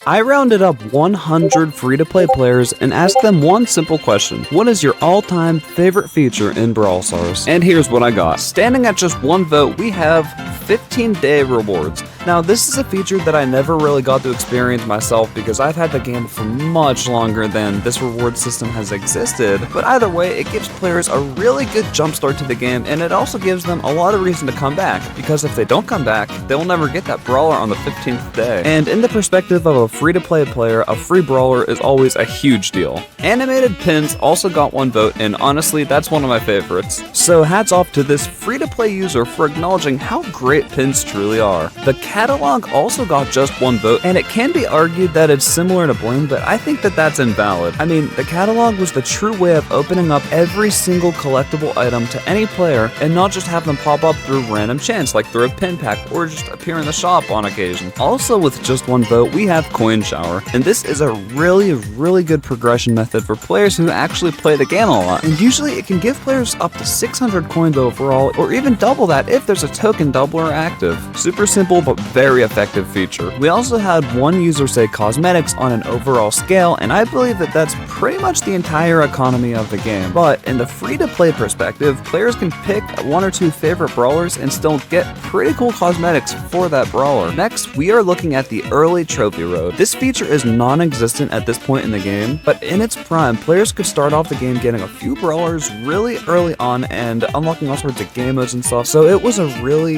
I rounded up 100 free-to-play players and asked them one simple question. What is your all-time favorite feature in Brawl Stars? And here's what I got. Standing at just one vote, we have 15-day rewards. Now, this is a feature that I never really got to experience myself because I've had the game for much longer than this reward system has existed, but either way, it gives players a really good jumpstart to the game, and it also gives them a lot of reason to come back, because if they don't come back, they'll never get that brawler on the 15th day. And in the perspective of a free-to-play player, a free brawler is always a huge deal. Animated pins also got one vote, and honestly, that's one of my favorites. So hats off to this free-to-play user for acknowledging how great pins truly are. The catalog also got just one vote, and it can be argued that it's similar to Bling, but I think that that's invalid. I mean, the catalog was the true way of opening up every single collectible item to any player and not just have them pop up through random chance like through a pin pack or just appear in the shop on occasion. Also with just one vote, we have Coin Shower, and this is a really good progression method for players who actually play the game a lot, and usually it can give players up to 600 coins overall, or even double that if there's a token doubler active. Super simple but very effective feature. We also had one user say cosmetics on an overall scale, and I believe that that's pretty much the entire economy of the game. But in the free-to-play perspective, players can pick one or two favorite brawlers and still get pretty cool cosmetics for that brawler. Next, we are looking at the early trophy road. This feature is non-existent at this point in the game, but in its prime, players could start off the game getting a few brawlers really early on and unlocking all sorts of game modes and stuff, so it was a really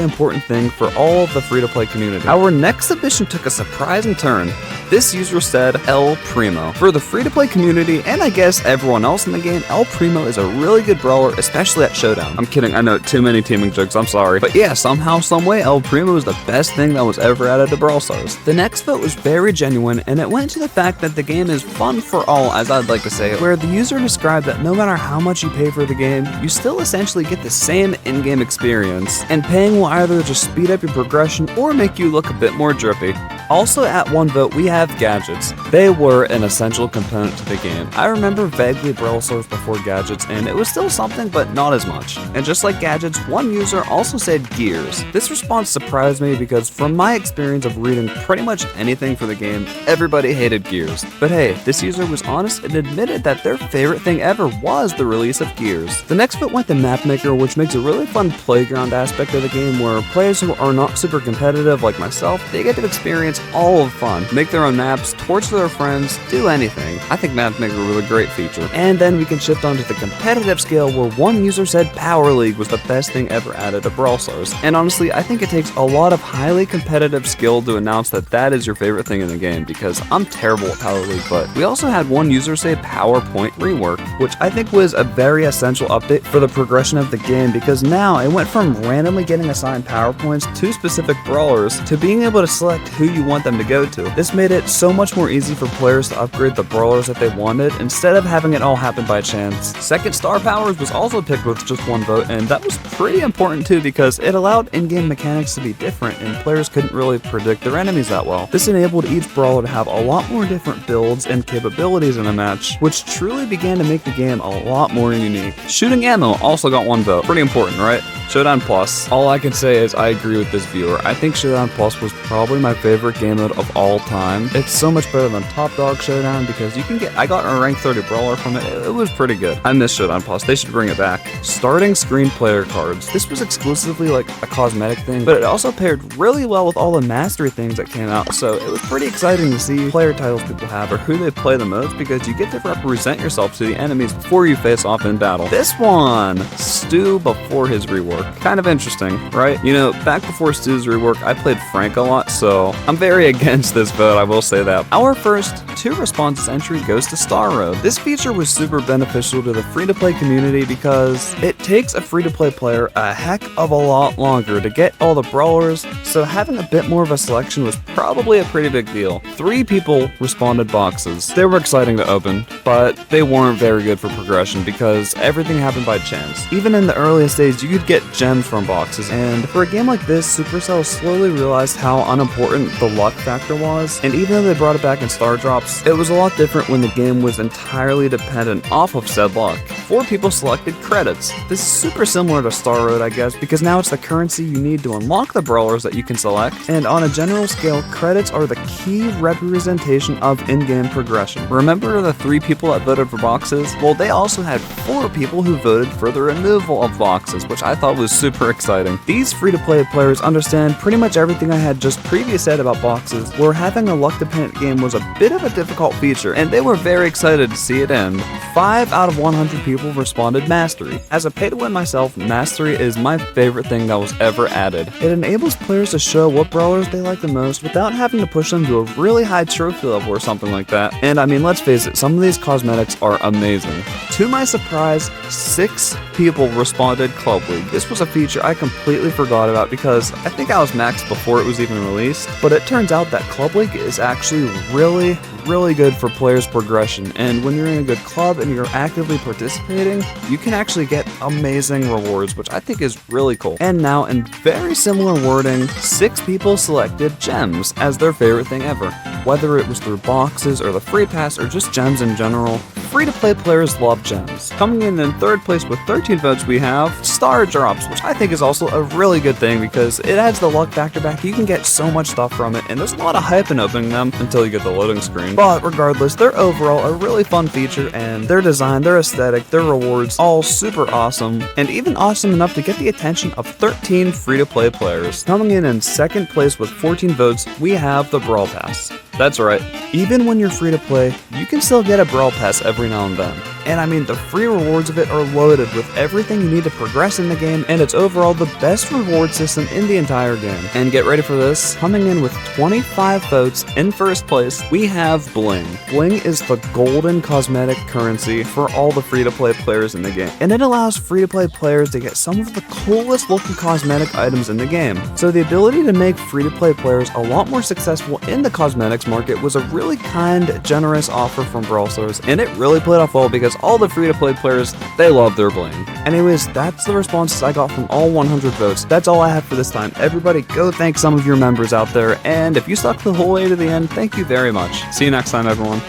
important thing for all of the free-to-play community. Our next submission took a surprising turn. This user said El Primo. For the free-to-play community, and I guess everyone else in the game, El Primo is a really good brawler, especially at Showdown. I'm kidding, I know, too many teaming jokes, I'm sorry. But yeah, somehow, someway, El Primo is the best thing that was ever added to Brawl Stars. The next vote was very genuine, and it went to the fact that the game is fun for all, as I'd like to say it, where the user described that no matter how much you pay for the game, you still essentially get the same in-game experience, and paying will either just speed up your progression or make you look a bit more drippy. Also at one vote, we have gadgets. They were an essential component to the game. I remember vaguely Brawl Stars before gadgets, and it was still something, but not as much. And just like gadgets, one user also said gears. This response surprised me because from my experience of reading pretty much anything for the game, everybody hated gears. But hey, this user was honest and admitted that their favorite thing ever was the release of gears. The next vote went to Map Maker, which makes a really fun playground aspect of the game where players who are not super competitive like myself, they get to experience all of fun, make their own maps, torture their friends, do anything. I think Map Maker was a great feature. And then we can shift on to the competitive scale where one user said Power League was the best thing ever added to Brawl Stars. And honestly, I think it takes a lot of highly competitive skill to announce that that is your favorite thing in the game, because I'm terrible at Power League. But we also had one user say PowerPoint Rework, which I think was a very essential update for the progression of the game, because now it went from randomly getting assigned PowerPoints to specific brawlers to being able to select who you want them to go to. This made it so much more easy for players to upgrade the brawlers that they wanted instead of having it all happen by chance. Second Star Powers was also picked with just one vote, and that was pretty important too because it allowed in-game mechanics to be different and players couldn't really predict their enemies that well. This enabled each brawler to have a lot more different builds and capabilities in a match, which truly began to make the game a lot more unique. Shooting ammo also got one vote. Pretty important, right? Showdown Plus. All I can say is I agree with this viewer. I think Showdown Plus was probably my favorite game mode of all time. It's so much better than Top Dog Showdown because you can get, I got a rank 30 brawler from it. It was pretty good. I miss Showdown Plus. They should bring it back. Starting screen player cards. This was exclusively like a cosmetic thing, but it also paired really well with all the mastery things that came out. So it was pretty exciting to see player titles people have or who they play the most because you get to represent yourself to the enemies before you face off in battle. This one, Stu before his rework. Kind of interesting, right? You know, back before Stu's rework, I played Frank a lot, so I'm very against this vote, I will say that. Our first 2 responses entry goes to Star Road. This feature was super beneficial to the free-to-play community because it takes a free-to-play player a heck of a lot longer to get all the brawlers, so having a bit more of a selection was probably a pretty big deal. 3 people responded boxes. They were exciting to open, but they weren't very good for progression because everything happened by chance. Even in the earliest days, you could get gems from boxes, and for a game like this, Supercell slowly realized how unimportant the luck factor was, and even though they brought it back in Star Drops, it was a lot different when the game was entirely dependent off of said luck. 4 people selected credits. This is super similar to Star Road, I guess, because now it's the currency you need to unlock the brawlers that you can select, and on a general scale, credits are the key representation of in-game progression. Remember the 3 people that voted for boxes? Well, they also had 4 people who voted for the removal of boxes, which I thought was super exciting. These free-to-play players understand pretty much everything I had just previously said about boxes, where having a luck-dependent game was a bit of a difficult feature, and they were very excited to see it end. 5 out of 100 people responded Mastery. As a pay-to-win myself, Mastery is my favorite thing that was ever added. It enables players to show what brawlers they like the most without having to push them to a really high trophy level or something like that. And I mean, let's face it, some of these cosmetics are amazing. To my surprise, 6 people responded Club League. This was a feature I completely forgot about because I think I was maxed before it was even released, but it turns out that Club League is actually really good for players' progression, and when you're in a good club and you're actively participating, you can actually get amazing rewards, which I think is really cool. And now, in very similar wording, 6 people selected gems as their favorite thing ever. Whether it was through boxes or the free pass or just gems in general, free-to-play players love gems. Coming in 3rd place with 13 votes, we have Star Drops, which I think is also a really good thing because it adds the luck factor back. You can get so much stuff from it, and there's a lot of hype in opening them until you get the loading screen. But regardless, they're overall a really fun feature, and their design, their aesthetic, their rewards, all super awesome, and even awesome enough to get the attention of 13 free-to-play players. Coming in 2nd place with 14 votes, we have the Brawl Pass. That's right, even when you're free to play, you can still get a Brawl Pass every now and then. And I mean, the free rewards of it are loaded with everything you need to progress in the game, and it's overall the best reward system in the entire game. And get ready for this, coming in with 25 votes in 1st place, we have Bling. Bling is the golden cosmetic currency for all the free-to-play players in the game, and it allows free-to-play players to get some of the coolest looking cosmetic items in the game. So the ability to make free-to-play players a lot more successful in the cosmetics market was a really kind, generous offer from Brawl Stars, and it really played off well because all the free-to-play players, they love their bling. Anyways, that's the responses I got from all 100 votes. That's all I have for this time. Everybody go thank some of your members out there, and if you stuck the whole way to the end, thank you very much. See you next time, everyone.